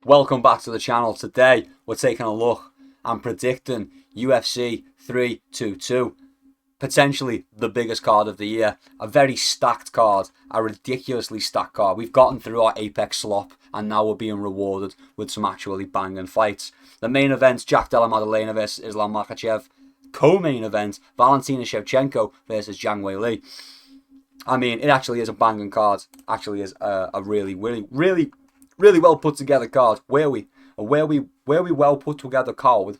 Welcome back to the channel. Today we're taking a look and predicting UFC 322. Potentially the biggest card of the year. A very stacked card. A ridiculously stacked card. We've gotten through our apex slop and now we're being rewarded with some actually banging fights. The main event, Della Maddalena versus Islam Makhachev. Co-main event, Valentina Shevchenko versus Zhang Weili. I mean, it actually is a banging card. Actually is a really well put together card. Where we well put together card.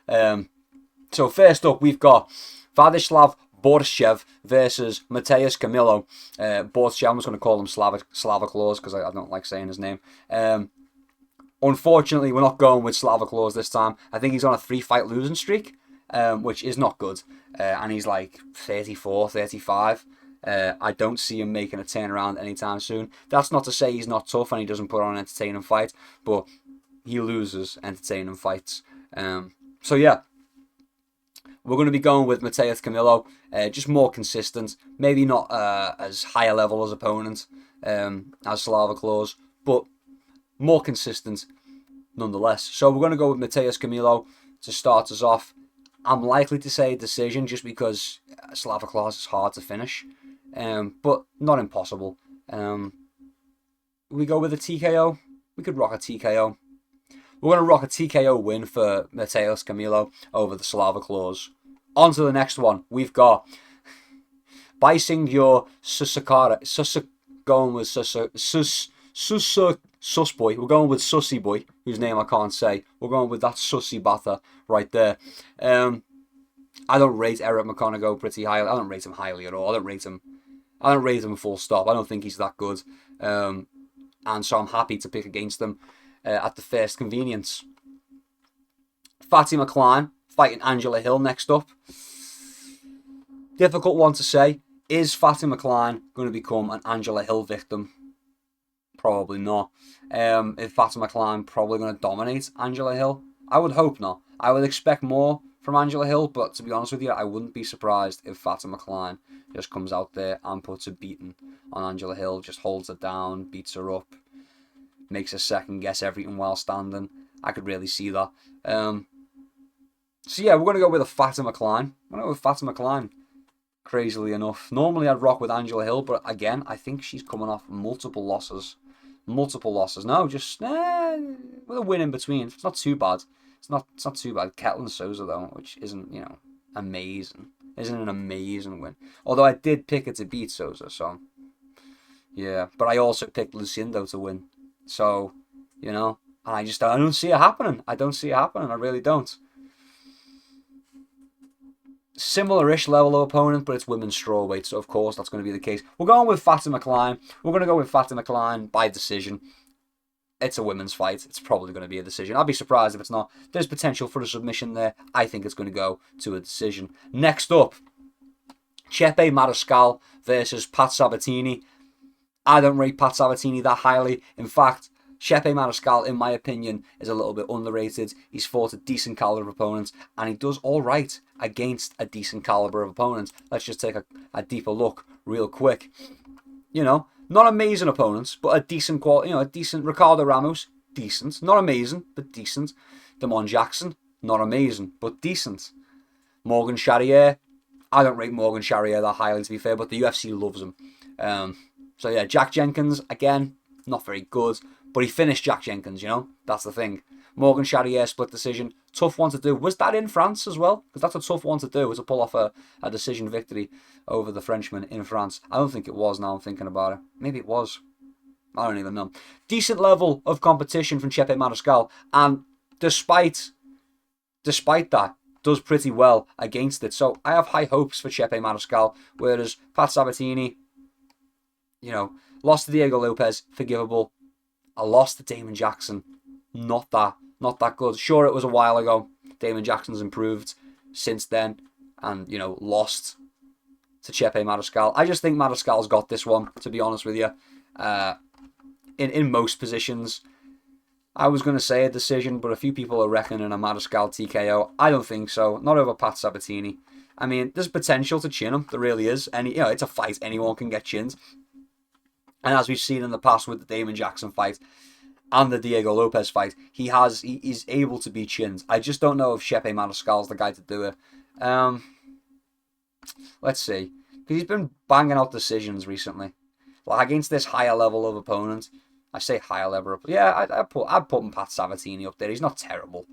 So first up, we've got Vladislav Borshchev versus Mateus Camilo. Borshchev, I'm just going to call him Slava Claus because I don't like saying his name. Unfortunately, we're not going with Slava Claus this time. I think he's on a 3-fight losing streak, which is not good. And he's like 34, 35. I don't see him making a turnaround anytime soon. That's not to say he's not tough and he doesn't put on an entertaining fight, but he loses entertaining fights. So yeah, we're going to be going with Mateus Camilo, just more consistent, maybe not as high a level as opponent as Slava Claus, but more consistent nonetheless. So we're going to go with Mateus Camilo to start us off. I'm likely to say a decision just because Slava Claus is hard to finish. But not impossible. We go with a TKO. We could rock a TKO. We're going to rock a TKO win for Mateus Camilo over the Slava Claus. On to the next one. We've got Baisingyur Susakara. Going with Susboy. We're going with Sussy Boy, whose name I can't say. We're going with that Sussy Bather right there. I don't rate Eric McConaughey pretty highly. I don't rate him highly at all. I don't rate him full stop. I don't think he's that good. And so I'm happy to pick against him at the first convenience. Fatima Klein fighting Angela Hill next up. Difficult one to say. Is Fatima Klein going to become an Angela Hill victim? Probably not. Is Fatima Klein probably going to dominate Angela Hill? I would hope not. I would expect more from Angela Hill, but to be honest with you, I wouldn't be surprised if Fatima Klein just comes out there and puts a beating on Angela Hill, just holds her down, beats her up, makes her second guess everything while standing. I could really see that. So yeah, we're going to go with a Fatima Klein. I'm going to go with Fatima Klein, crazily enough. Normally I'd rock with Angela Hill, but again, I think she's coming off multiple losses. No, just with a win in between. It's not too bad. It's not too bad. Ketlin Souza though, which isn't, amazing. Isn't an amazing win. Although I did pick her to beat Souza, so yeah. But I also picked Lucindo to win. So, and I don't see it happening. I really don't. Similar-ish level of opponent, but it's women's strawweight, so of course that's going to be the case. We're going with Fatima Klein. We're going to go with Fatima Klein by decision. It's a women's fight. It's probably going to be a decision. I'd be surprised if it's not. There's potential for a submission there. I think it's going to go to a decision. Next up, Chepe Mariscal versus Pat Sabatini. I don't rate Pat Sabatini that highly. In fact, Chepe Mariscal, in my opinion, is a little bit underrated. He's fought a decent caliber of opponents, and he does all right against a decent caliber of opponents. Let's just take a deeper look real quick. Not amazing opponents, but a decent quality. A decent Ricardo Ramos, decent. Not amazing, but decent. Damon Jackson, not amazing, but decent. Morgan Charrier, I don't rate Morgan Charrier that highly, to be fair, but the UFC loves him. So yeah, Jack Jenkins, again, not very good. But he finished Jack Jenkins, That's the thing. Morgan Charrier split decision. Tough one to do. Was that in France as well? Because that's a tough one to do, to pull off a decision victory over the Frenchman in France. I don't think it was, now I'm thinking about it. Maybe it was. I don't even know. Decent level of competition from Chepe Mariscal. And despite that, does pretty well against it. So I have high hopes for Chepe Mariscal. Whereas Pat Sabatini, lost to Diego Lopez, forgivable. A loss to Damon Jackson, not that good. Sure, it was a while ago. Damon Jackson's improved since then, and lost to Chepe Mariscal. I just think Mariscal's got this one, to be honest with you. In most positions, I was going to say a decision, but a few people are reckoning a Mariscal TKO. I don't think so. Not over Pat Sabatini. I mean, there's potential to chin him. There really is. And it's a fight. Anyone can get chinned. And as we've seen in the past with the Damon Jackson fight, and the Diego Lopez fight, he's able to beat chins. I just don't know if Shepe Maniscalco's the guy to do it. Let's see, because he's been banging out decisions recently, like against this higher level of opponent. I say higher level, yeah, I'd put Pat Sabatini up there. He's not terrible,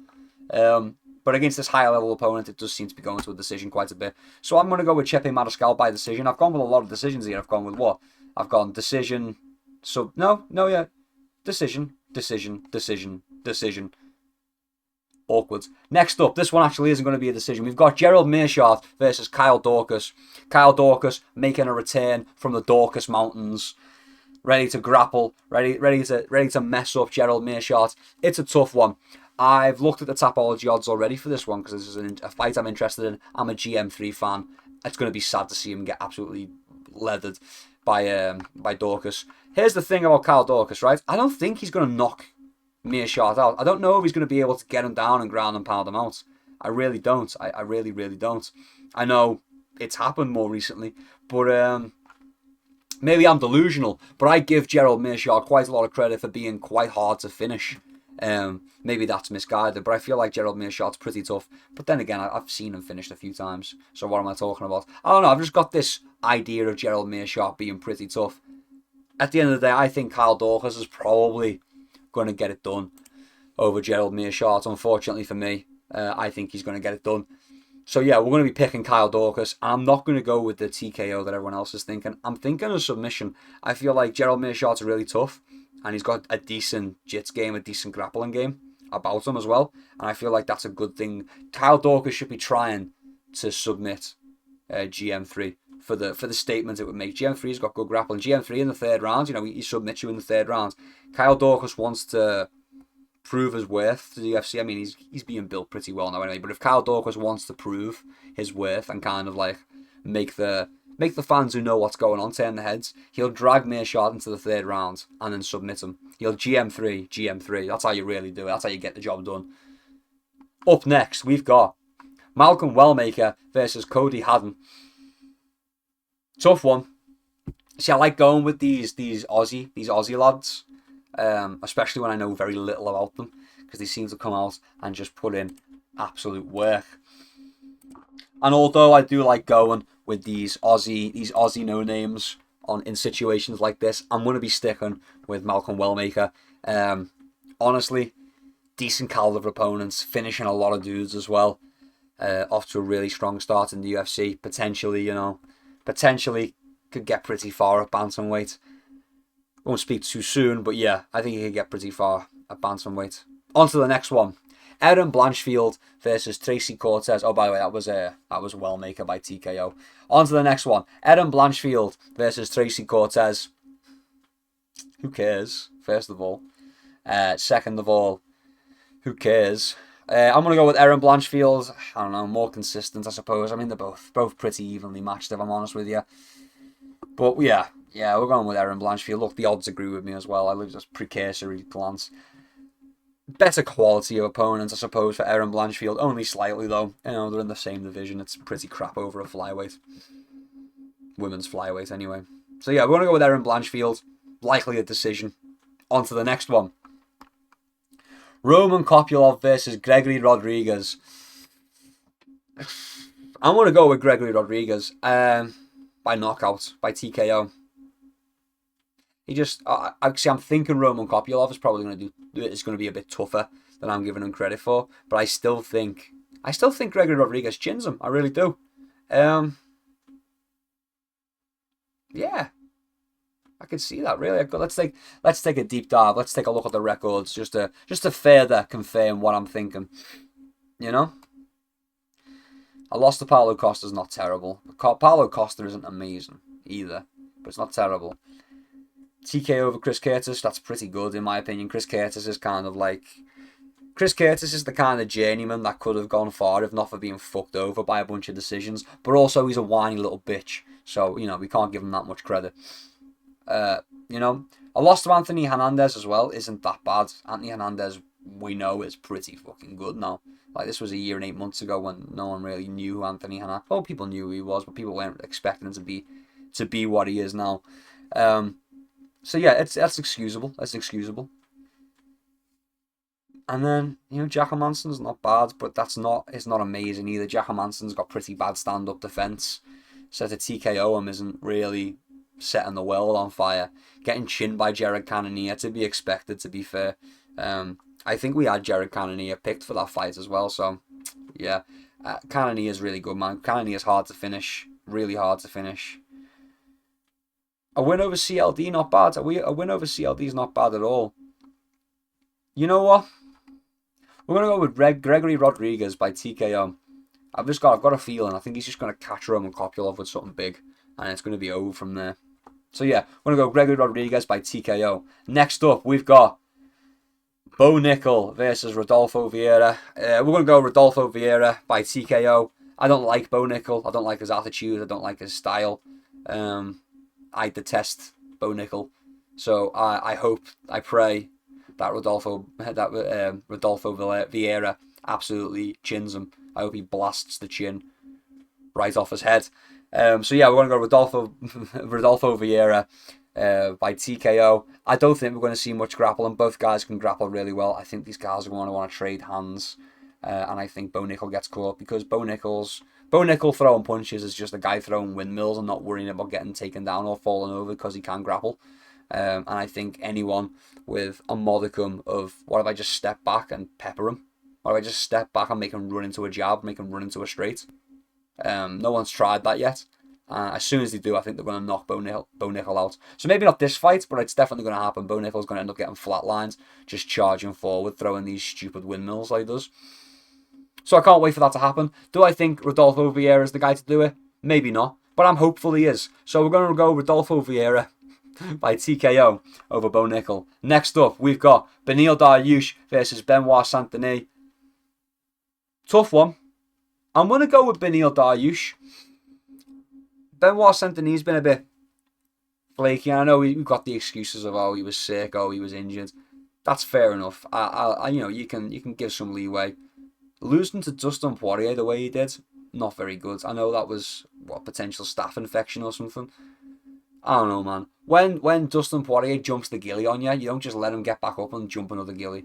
but against this higher level opponent, it does seem to be going to a decision quite a bit. So I'm going to go with Chepe Mariscal by decision. I've gone with a lot of decisions here. I've gone with what? I've gone decision. So yeah, decision. Awkward. Next up, this one actually isn't going to be a decision. We've got Gerald Meerschaert versus Kyle Dorcas. Kyle Dorcas making a return from the Dorcas Mountains, ready to grapple, ready to mess up Gerald Meerschaert. It's a tough one. I've looked at the Tapology odds already for this one because this is a fight I'm interested in. I'm a GM3 fan. It's going to be sad to see him get absolutely leathered by Dorcas. Here's the thing about Kyle Dorcas, right? I don't think he's going to knock Meerschaert out. I don't know if he's going to be able to get him down and ground and pound him out. I really don't. I really, really don't. I know it's happened more recently, but maybe I'm delusional, but I give Gerald Meerschaert quite a lot of credit for being quite hard to finish. Maybe that's misguided, but I feel like Gerald Meerschaert's pretty tough. But then again, I've seen him finished a few times, so what am I talking about? I don't know, I've just got this idea of Gerald Meerschaert being pretty tough. At the end of the day, I think Kyle Dorcas is probably going to get it done over Gerald Meerschaert. Unfortunately for me, I think he's going to get it done. So yeah, we're going to be picking Kyle Dorcas. I'm not going to go with the TKO that everyone else is thinking. I'm thinking a submission. I feel like Gerald Meerschaert's really tough, and he's got a decent jits game, a decent grappling game about him as well. And I feel like that's a good thing. Kyle Dorcas should be trying to submit GM3 for the statement it would make. GM3's got good grappling. GM3 in the third round, he submits you in the third round. Kyle Dorcas wants to prove his worth to the UFC. I mean, he's being built pretty well now anyway. But if Kyle Dorcas wants to prove his worth and kind of like make the fans who know what's going on turn their heads, he'll drag Meerschaert into the third round and then submit him. He'll GM3. That's how you really do it. That's how you get the job done. Up next, we've got Malcolm Wellmaker versus Cody Haddon. Tough one. See, I like going with these Aussie lads, especially when I know very little about them, because they seem to come out and just put in absolute work. And although I do like going with these Aussie no names in situations like this, I'm going to be sticking with Malcolm Wellmaker. Honestly, decent caliber opponents, finishing a lot of dudes as well. Off to a really strong start in the UFC. Potentially could get pretty far at bantamweight. Won't speak too soon, but yeah, I think he could get pretty far at bantamweight. On to the next one. Erin Blanchfield versus Tracy Cortez. Oh, by the way, that was Wellmaker by TKO. On to the next one. Erin Blanchfield versus Tracy Cortez. Who cares? First of all. Second of all, who cares? I'm going to go with Erin Blanchfield. I don't know, more consistent, I suppose. I mean, they're both pretty evenly matched, if I'm honest with you. But yeah, we're going with Erin Blanchfield. Look, the odds agree with me as well. I look at this precursory glance. Better quality of opponents, I suppose, for Erin Blanchfield. Only slightly, though. They're in the same division. It's pretty crap over a flyweight. Women's flyweight, anyway. So yeah, we're going to go with Erin Blanchfield. Likely a decision. On to the next one. Roman Kopylov versus Gregory Rodriguez. I'm going to go with Gregory Rodriguez by knockout, by TKO. I'm thinking Roman Kopylov is probably going to be a bit tougher than I'm giving him credit for, but I still think Gregory Rodriguez chins him. I really do. Yeah, I can see that really. Let's take a deep dive. Let's take a look at the records just to further confirm what I'm thinking. A loss to Paulo Costa is not terrible. Paulo Costa isn't amazing either, but it's not terrible. TKO over Chris Curtis, that's pretty good in my opinion. Chris Curtis is the kind of journeyman that could have gone far if not for being fucked over by a bunch of decisions. But also he's a whiny little bitch, so we can't give him that much credit. A loss to Anthony Hernandez as well isn't that bad. Anthony Hernandez, we know, is pretty fucking good now. Like, this was a year and 8 months ago when no one really knew who Anthony Hernandez. Well, people knew who he was, but people weren't expecting him to be what he is now. So yeah, that's excusable. And then, Jack Hermansson's not bad, but it's not amazing either. Jack Hermansson's got pretty bad stand-up defense. So to TKO him isn't really setting the world on fire. Getting chinned by Jared Cannonier, to be expected, to be fair. I think we had Jared Cannonier picked for that fight as well, so yeah. Cannonier is really good, man. Cannonier is hard to finish. Really hard to finish. A win over CLD, not bad. A win over CLD is not bad at all. You know what? We're going to go with Gregory Rodriguez by TKO. I've got a feeling. I think he's just going to catch Roman Kopylov with something big, and it's going to be over from there. So yeah, we're going to go Gregory Rodriguez by TKO. Next up, we've got Bo Nickel versus Rodolfo Vieira. We're going to go Rodolfo Vieira by TKO. I don't like Bo Nickel. I don't like his attitude. I don't like his style. I detest Bo Nickel. So I pray that Rodolfo Vieira absolutely chins him. I hope he blasts the chin right off his head. So yeah, we're going to go Rodolfo Vieira by TKO. I don't think we're going to see much grappling. Both guys can grapple really well. I think these guys are going to want to trade hands. And I think Bo Nickel gets caught because Bo Nickel throwing punches is just a guy throwing windmills and not worrying about getting taken down or falling over because he can grapple. And I think anyone with a modicum of, what if I just step back and pepper him? What if I just step back and make him run into a jab, make him run into a straight? No one's tried that yet. As soon as they do, I think they're going to knock Bo Nickel out. So maybe not this fight, but it's definitely going to happen. Bo Nickel's going to end up getting flatlines, just charging forward, throwing these stupid windmills like he does. So I can't wait for that to happen. Do I think Rodolfo Vieira is the guy to do it? Maybe not, but I'm hopeful he is. So we're going to go Rodolfo Vieira by TKO over Bo Nickel. Next up, we've got Beneil Dariush versus Benoit Saint-Denis. Tough one. I'm going to go with Beneil Dariush. Benoit Saint-Denis has been a bit flaky. I know we've got the excuses of, he was sick, he was injured. That's fair enough. You can give some leeway. Losing to Dustin Poirier the way he did, not very good. I know that was potential staph infection or something. I don't know, man. When Dustin Poirier jumps the gilly on you, you don't just let him get back up and jump another gilly,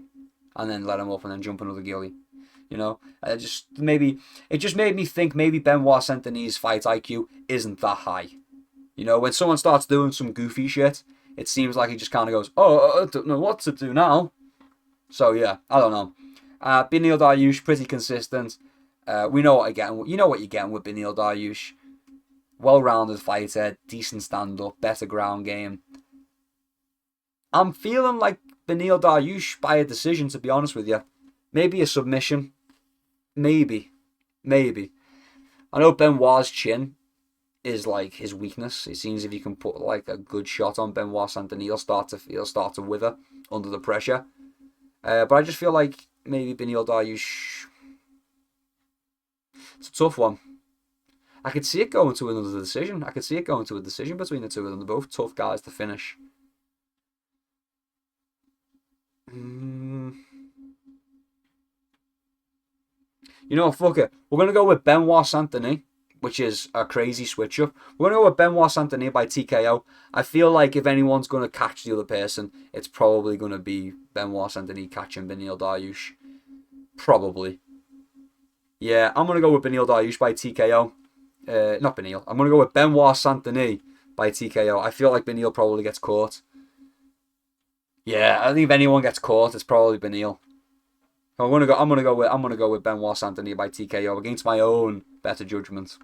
and then let him up and then jump another gilly. It just made me think maybe Benoit Saint-Denis' fight IQ isn't that high. When someone starts doing some goofy shit, it seems like he just kind of goes, I don't know what to do now. So yeah, I don't know. Beneil Dariush, pretty consistent. We know what you're getting. You know what you're getting with Beneil Dariush. Well-rounded fighter, decent stand-up, better ground game. I'm feeling like Beneil Dariush by a decision, to be honest with you. Maybe a submission. Maybe. I know Benoit's chin is like his weakness. It seems if you can put like a good shot on Benoit Saint-Denis, he'll start to wither under the pressure. But I just feel like maybe Beneil Dariush. It's a tough one. I could see it going to another decision. I could see it going to a decision between the two of them. They're both tough guys to finish. Fuck it. We're going to go with Benoit Saint-Denis, which is a crazy switch up. We're going to go with Benoit Saint-Denis by TKO. I feel like if anyone's going to catch the other person, it's probably going to be Benoit Saint-Denis catching Beneil Dariush. Probably. Yeah, I'm going to go with Beneil Dariush by TKO. Not Beneil. I'm going to go with Benoit Saint-Denis by TKO. I feel like Beneil probably gets caught. Yeah, I think if anyone gets caught, it's probably Beneil. I'm gonna go with Benoit Saint-Denis by TKO against my own better judgment.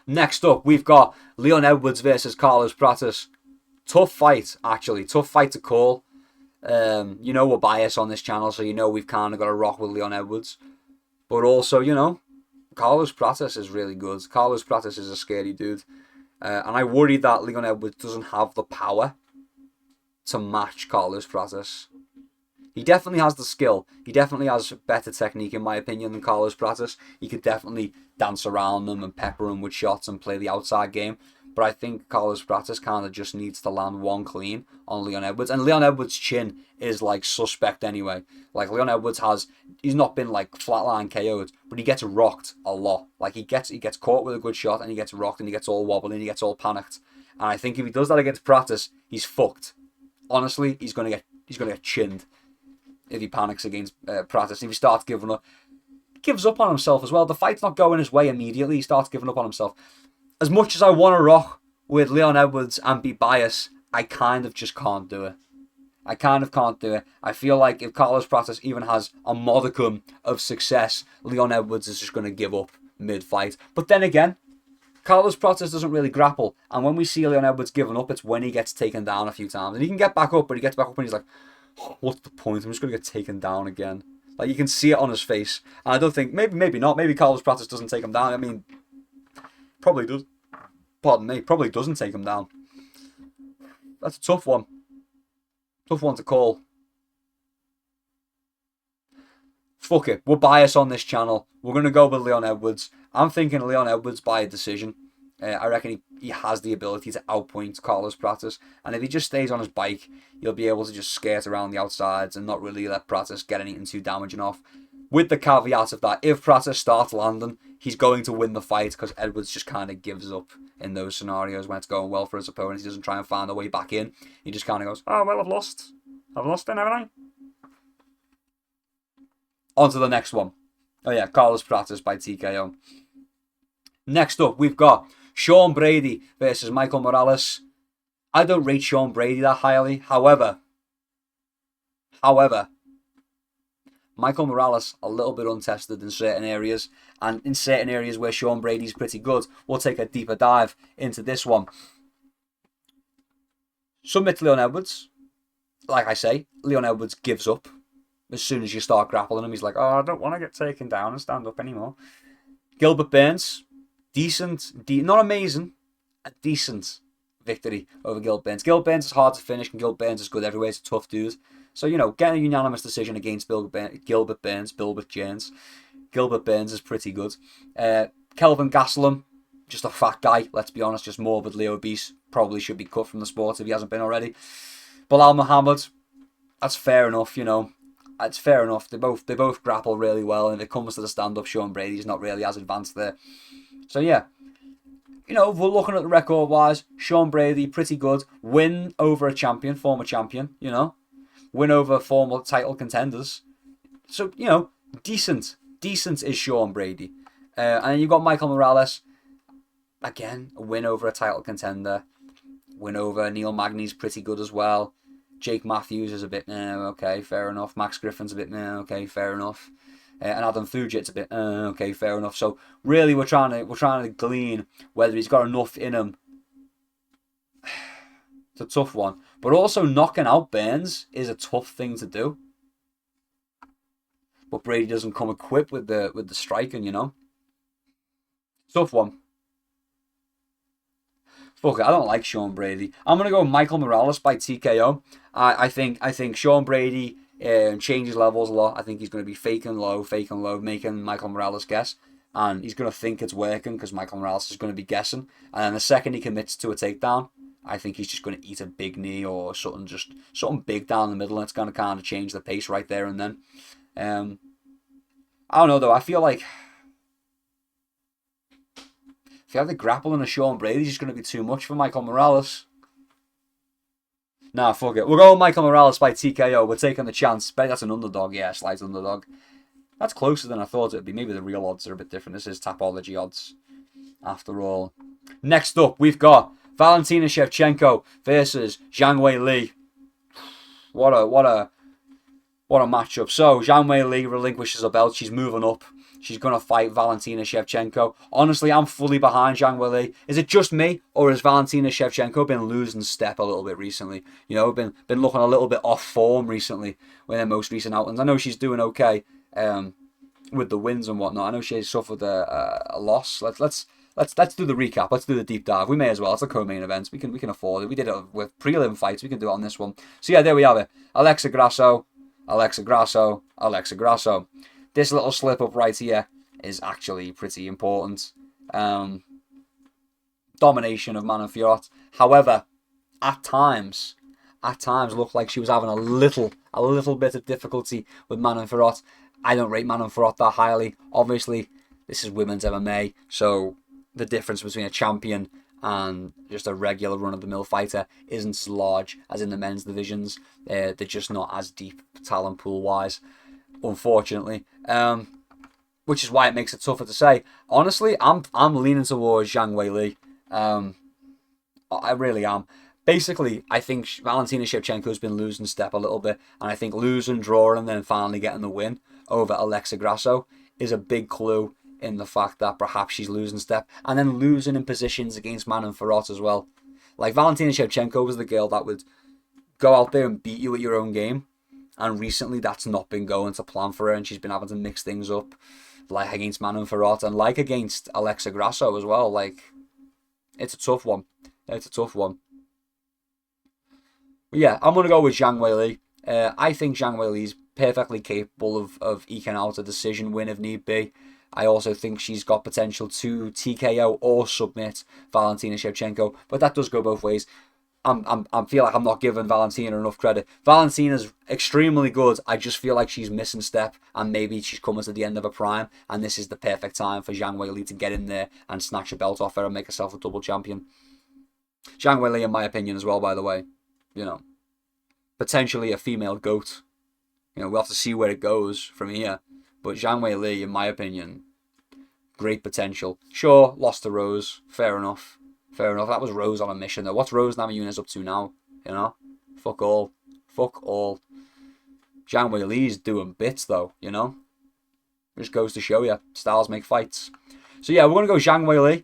Next up, we've got Leon Edwards versus Carlos Pratis. Tough fight, actually. Tough fight to call. We're biased on this channel, so we've kind of got to rock with Leon Edwards. But also, Carlos Pratis is really good. Carlos Pratis is a scary dude. And I worry that Leon Edwards doesn't have the power to match Carlos Pratis. He definitely has the skill. He definitely has better technique, in my opinion, than Carlos Pratis. He could definitely dance around them and pepper them with shots and play the outside game. But I think Carlos Pratis kind of just needs to land one clean on Leon Edwards. And Leon Edwards' chin is like suspect anyway. Like Leon Edwards he's not been like flatline KO'd, but he gets rocked a lot. Like he gets caught with a good shot and he gets rocked and he gets all wobbly and he gets all panicked. And I think if he does that against Pratis, he's fucked. Honestly, he's gonna get chinned. if he panics against Pratis. If he starts gives up on himself as well. The fight's not going his way immediately. He starts giving up on himself. As much as I want to rock with Leon Edwards and be biased, I kind of just can't do it. I kind of can't do it. I feel like if Carlos Pratis even has a modicum of success, Leon Edwards is just going to give up mid-fight. But then again, Carlos Pratis doesn't really grapple. And when we see Leon Edwards giving up, it's when he gets taken down a few times. And he can get back up, but he gets back up and he's like, oh, what's the point? I'm just going to get taken down again. Like, you can see it on his face. And I don't think, maybe not. Maybe Carlos Pratis doesn't take him down. I mean, probably does. Pardon me, probably doesn't take him down. That's a tough one. Tough one to call. Fuck it. We're biased on this channel. We're going to go with Leon Edwards. I'm thinking Leon Edwards by a decision. I reckon he has the ability to outpoint Carlos Pratis. And if he just stays on his bike, he'll be able to just skirt around the outsides and not really let Pratis get anything too damaging off. With the caveat of that, if Pratis starts landing, he's going to win the fight because Edwards just kind of gives up in those scenarios when it's going well for his opponent. He doesn't try and find a way back in. He just kind of goes, oh, well, I've lost. I've lost then, haven't I? On to the next one. Oh, yeah, Carlos Pratis by TKO. Next up, we've got Sean Brady versus Michael Morales. I don't rate Sean Brady that highly. However, Michael Morales a little bit untested in certain areas, and in certain areas where Sean Brady's pretty good. We'll take a deeper dive into this one. Submit to Leon Edwards. Like I say, Leon Edwards gives up as soon as you start grappling him. He's like, oh, I don't want to get taken down and stand up anymore. Gilbert Burns, decent, not amazing, a decent victory over Gilbert Burns. Gilbert Burns is hard to finish, and Gilbert Burns is good everywhere. He's a tough dude. So, getting a unanimous decision against Gilbert Burns is pretty good. Kelvin Gastelum, just a fat guy, let's be honest, just morbidly obese. Probably should be cut from the sport if he hasn't been already. Bilal Muhammad, that's fair enough, It's fair enough. They both grapple really well, and if it comes to the stand-up, Sean Brady's not really as advanced there. So, yeah. If we're looking at the record-wise, Sean Brady, pretty good. Win over a champion, former champion, Win over former title contenders. So, decent. Decent is Sean Brady. And then you've got Michael Morales. Again, a win over a title contender. Win over Neil Magny's pretty good as well. Jake Matthews is a bit, okay, fair enough. Max Griffin's a bit, okay, fair enough. And Adam Fugit's a bit, okay, fair enough. So really, we're trying to glean whether he's got enough in him. It's a tough one, but also knocking out Burns is a tough thing to do. But Brady doesn't come equipped with the striking, Tough one. Fuck it, I don't like Sean Brady. I'm gonna go Michael Morales by TKO. I think Sean Brady changes levels a lot. I think he's gonna be faking low, making Michael Morales guess, and he's gonna think it's working because Michael Morales is gonna be guessing. And then the second he commits to a takedown, I think he's just gonna eat a big knee or something big down the middle, and it's gonna kind of change the pace right there and then. I don't know though. I feel like the grappling of Sean Brady is just going to be too much for Michael Morales. Nah, fuck it. We're going Michael Morales by TKO. We're taking the chance. Bet that's an underdog. Yeah, slight underdog. That's closer than I thought it would be. Maybe the real odds are a bit different. This is Tapology odds, after all. Next up, we've got Valentina Shevchenko versus Zhang Weili. What a matchup. So, Zhang Weili relinquishes her belt. She's moving up. She's going to fight Valentina Shevchenko. Honestly, I'm fully behind Zhang Weili. Is it just me, or has Valentina Shevchenko been losing step a little bit recently? Been looking a little bit off form recently with her most recent outings. I know she's doing okay with the wins and whatnot. I know she suffered a loss. Let's do the recap. Let's do the deep dive. We may as well. It's a co-main event. We can afford it. We did it with prelim fights. We can do it on this one. So yeah, there we have it. Alexa Grasso. This little slip up right here is actually pretty important. Domination of Manon Fiorot. However, at times looked like she was having a little bit of difficulty with Manon Fiorot. I don't rate Manon Fiorot that highly. Obviously, this is women's MMA, so the difference between a champion and just a regular run-of-the-mill fighter isn't as large as in the men's divisions. They're just not as deep talent pool-wise, unfortunately. Which is why it makes it tougher to say. Honestly, I'm leaning towards Zhang Weili. I really am. Basically, I think Valentina Shevchenko's been losing step a little bit, and I think losing, drawing, and then finally getting the win over Alexa Grasso is a big clue in the fact that perhaps she's losing step, and then losing in positions against Manon Farot as well. Like, Valentina Shevchenko was the girl that would go out there and beat you at your own game, and recently that's not been going to plan for her, and she's been having to mix things up, like against Manon Farot, and like against Alexa Grasso as well. Like, it's a tough one. It's a tough one. But yeah, I'm going to go with Zhang Weili. I think Zhang Weili is perfectly capable of eking out a decision win if need be. I also think she's got potential to TKO or submit Valentina Shevchenko, but that does go both ways. I feel like I'm not giving Valentina enough credit. Valentina's extremely good. I just feel like she's missing step, and maybe she's coming to the end of her prime, and this is the perfect time for Zhang Weili to get in there and snatch a belt off her and make herself a double champion. Zhang Weili, in my opinion, as well, by the way, potentially a female GOAT. We'll have to see where it goes from here. But Zhang Weili, in my opinion, great potential. Sure, lost to Rose. Fair enough. That was Rose on a mission, though. What's Rose Namajunas up to now? Fuck all. Zhang Weili's doing bits, though, Just goes to show you. Styles make fights. So, yeah, we're going to go Zhang Weili.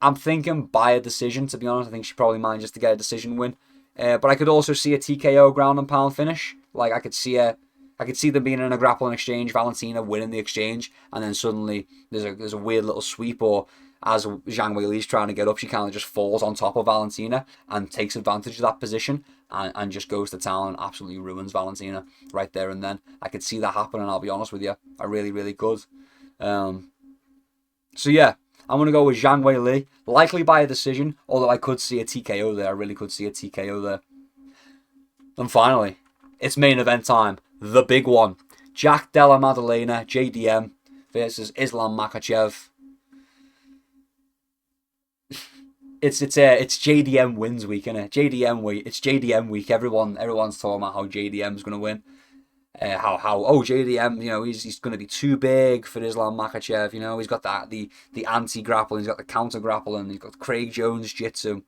I'm thinking by a decision, to be honest. I think she probably manages to get a decision win. But I could also see a TKO ground and pound finish. Like, I could see them being in a grappling exchange, Valentina winning the exchange, and then suddenly there's a weird little sweep, or as Zhang Weili's trying to get up, she kind of just falls on top of Valentina and takes advantage of that position and just goes to town and absolutely ruins Valentina right there and then. I could see that happening, I'll be honest with you. I really, really could. So yeah, I'm going to go with Zhang Weili, likely by a decision, although I could see a TKO there. I really could see a TKO there. And finally, it's main event time. The big one. Jack Della Maddalena, JDM, versus Islam Makhachev. It's JDM wins week, isn't it? JDM week. It's JDM week. Everyone's talking about how JDM's going to win. JDM, he's going to be too big for Islam Makhachev. He's got the anti-grappling, he's got the counter-grappling, he's got Craig Jones Jitsu.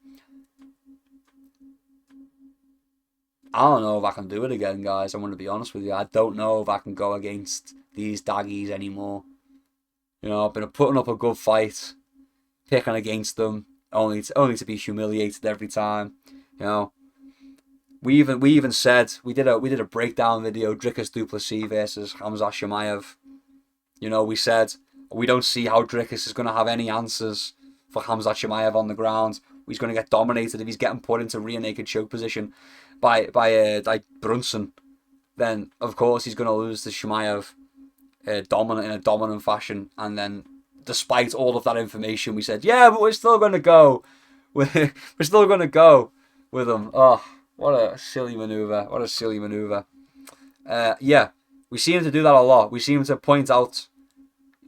I don't know if I can do it again, guys. I'm going to be honest with you. I don't know if I can go against these daggies anymore. I've been putting up a good fight, picking against them, only to be humiliated every time. We even said we did a breakdown video, Dricus du Plessis versus Khamzat Chimaev. We said we don't see how Dricus is going to have any answers for Khamzat Chimaev on the ground. He's going to get dominated if he's getting put into rear naked choke position by Brunson. Then of course he's going to lose to Chimaev in a dominant fashion. And then, despite all of that information, we said, yeah, but we're still going to go. We're still going to go with him. Oh, what a silly maneuver. Yeah, we seem to do that a lot. We seem to point out,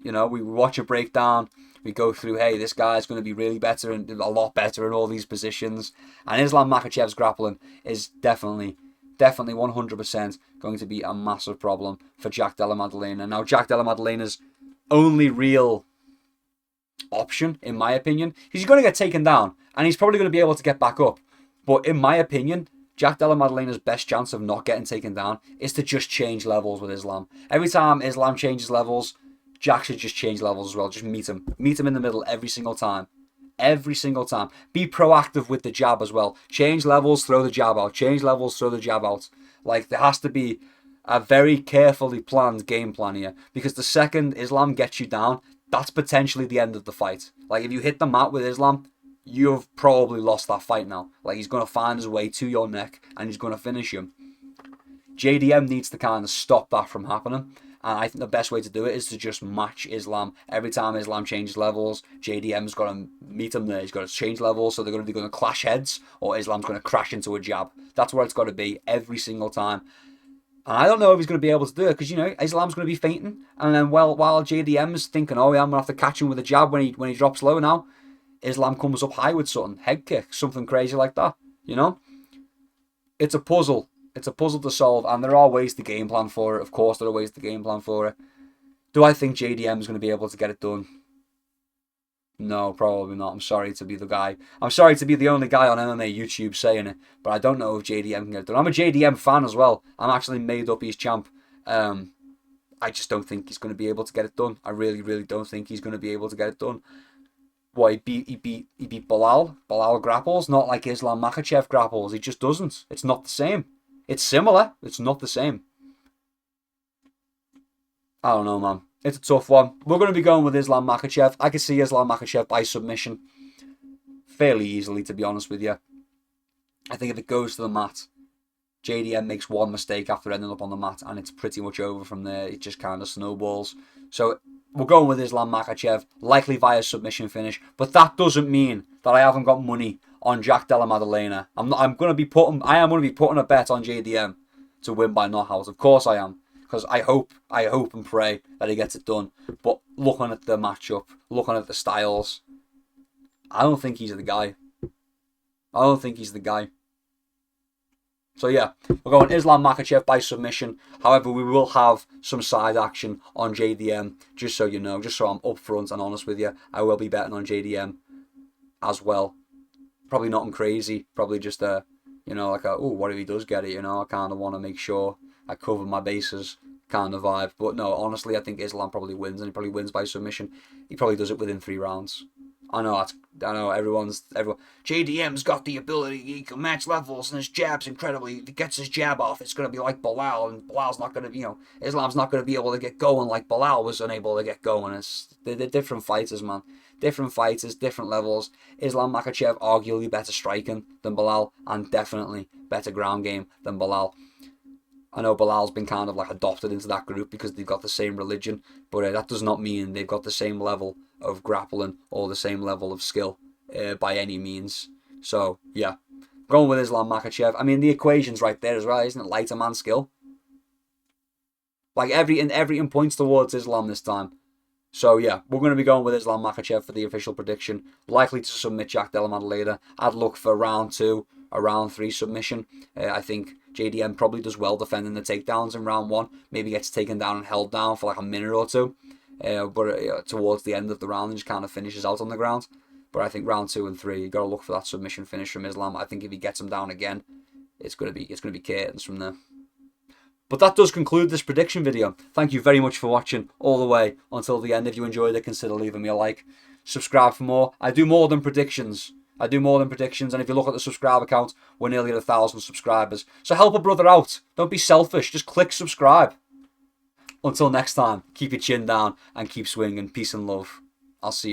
we watch a breakdown. We go through, hey, this guy's going to be really better and a lot better in all these positions. And Islam Makhachev's grappling is definitely 100% going to be a massive problem for Jack Della Maddalena. Now, Jack Della Maddalena's only real option, in my opinion, he's going to get taken down and he's probably going to be able to get back up. But in my opinion, Jack Della Maddalena's best chance of not getting taken down is to just change levels with Islam. Every time Islam changes levels, Jack should just change levels as well. Just meet him in the middle every single time. Be proactive with the jab as well. Change levels, throw the jab out. Like, there has to be a very carefully planned game plan here, because the second Islam gets you down, that's potentially the end of the fight. Like, if you hit the mat with Islam, you've probably lost that fight now. Like, he's going to find his way to your neck and he's going to finish you. JDM needs to kind of stop that from happening. And I think the best way to do it is to just match Islam. Every time Islam changes levels, JDM's got to meet him there. He's got to change levels, so they're going to clash heads, or Islam's going to crash into a jab. That's where it's got to be every single time. And I don't know if he's going to be able to do it, because, Islam's going to be fainting. And then while JDM's thinking, oh yeah, I'm going to have to catch him with a jab when he drops low now, Islam comes up high with something, head kick, something crazy like that. You know, it's a puzzle. It's a puzzle to solve, and there are ways to game plan for it. Of course, there are ways to game plan for it. Do I think JDM is going to be able to get it done? No, probably not. I'm sorry to be the guy. I'm sorry to be the only guy on MMA YouTube saying it, but I don't know if JDM can get it done. I'm a JDM fan as well. I'm actually made up he's champ. I just don't think he's going to be able to get it done. I really, really don't think he's going to be able to get it done. What, he beat Bilal? Bilal grapples, not like Islam Makhachev grapples. He just doesn't. It's not the same. It's similar. It's not the same. I don't know, man. It's a tough one. We're going to be going with Islam Makhachev. I can see Islam Makhachev by submission fairly easily, to be honest with you. I think if it goes to the mat, JDM makes one mistake after ending up on the mat, and it's pretty much over from there. It just kind of snowballs. So we're going with Islam Makhachev, likely via submission finish. But that doesn't mean that I haven't got money on Jack Della Maddalena. I am going to be putting a bet on JDM to win by knockout. Of course I am. Because I hope and pray that he gets it done. But looking at the matchup, looking at the styles, I don't think he's the guy. So yeah, we're going Islam Makhachev by submission. However, we will have some side action on JDM, just so you know, just so I'm upfront and honest with you. I will be betting on JDM as well. Probably nothing crazy. Probably just what if he does get it? I kind of want to make sure I cover my bases kind of vibe. But no, honestly, I think Islam probably wins, and he probably wins by submission. He probably does it within 3 rounds. I know everyone. JDM's got the ability, he can match levels, and his jab's incredibly, if he gets his jab off, it's going to be like Bilal, and Bilal's not going to, Islam's not going to be able to get going like Bilal was unable to get going. They're different fighters, man. Different fighters, different levels. Islam Makhachev arguably better striking than Bilal, and definitely better ground game than Bilal. I know Bilal's been kind of like adopted into that group because they've got the same religion, but that does not mean they've got the same level of grappling or the same level of skill by any means. So, yeah, going with Islam Makhachev. I mean, the equation's right there as well, isn't it? Lighter man skill. Like, everything points towards Islam this time. So, yeah, we're going to be going with Islam Makhachev for the official prediction. Likely to submit Jack Della Maddalena. I'd look for round 2 or round 3 submission. I think JDM probably does well defending the takedowns in round 1. Maybe gets taken down and held down for like a minute or two. But towards the end of the round, he just kind of finishes out on the ground. But I think round 2 and 3, you got to look for that submission finish from Islam. I think if he gets him down again, it's going to be curtains from there. But that does conclude this prediction video. Thank you very much for watching all the way until the end. If you enjoyed it, consider leaving me a like. Subscribe for more. I do more than predictions. And if you look at the subscriber count, we're nearly at 1,000 subscribers. So help a brother out. Don't be selfish. Just click subscribe. Until next time, keep your chin down and keep swinging. Peace and love. I'll see you.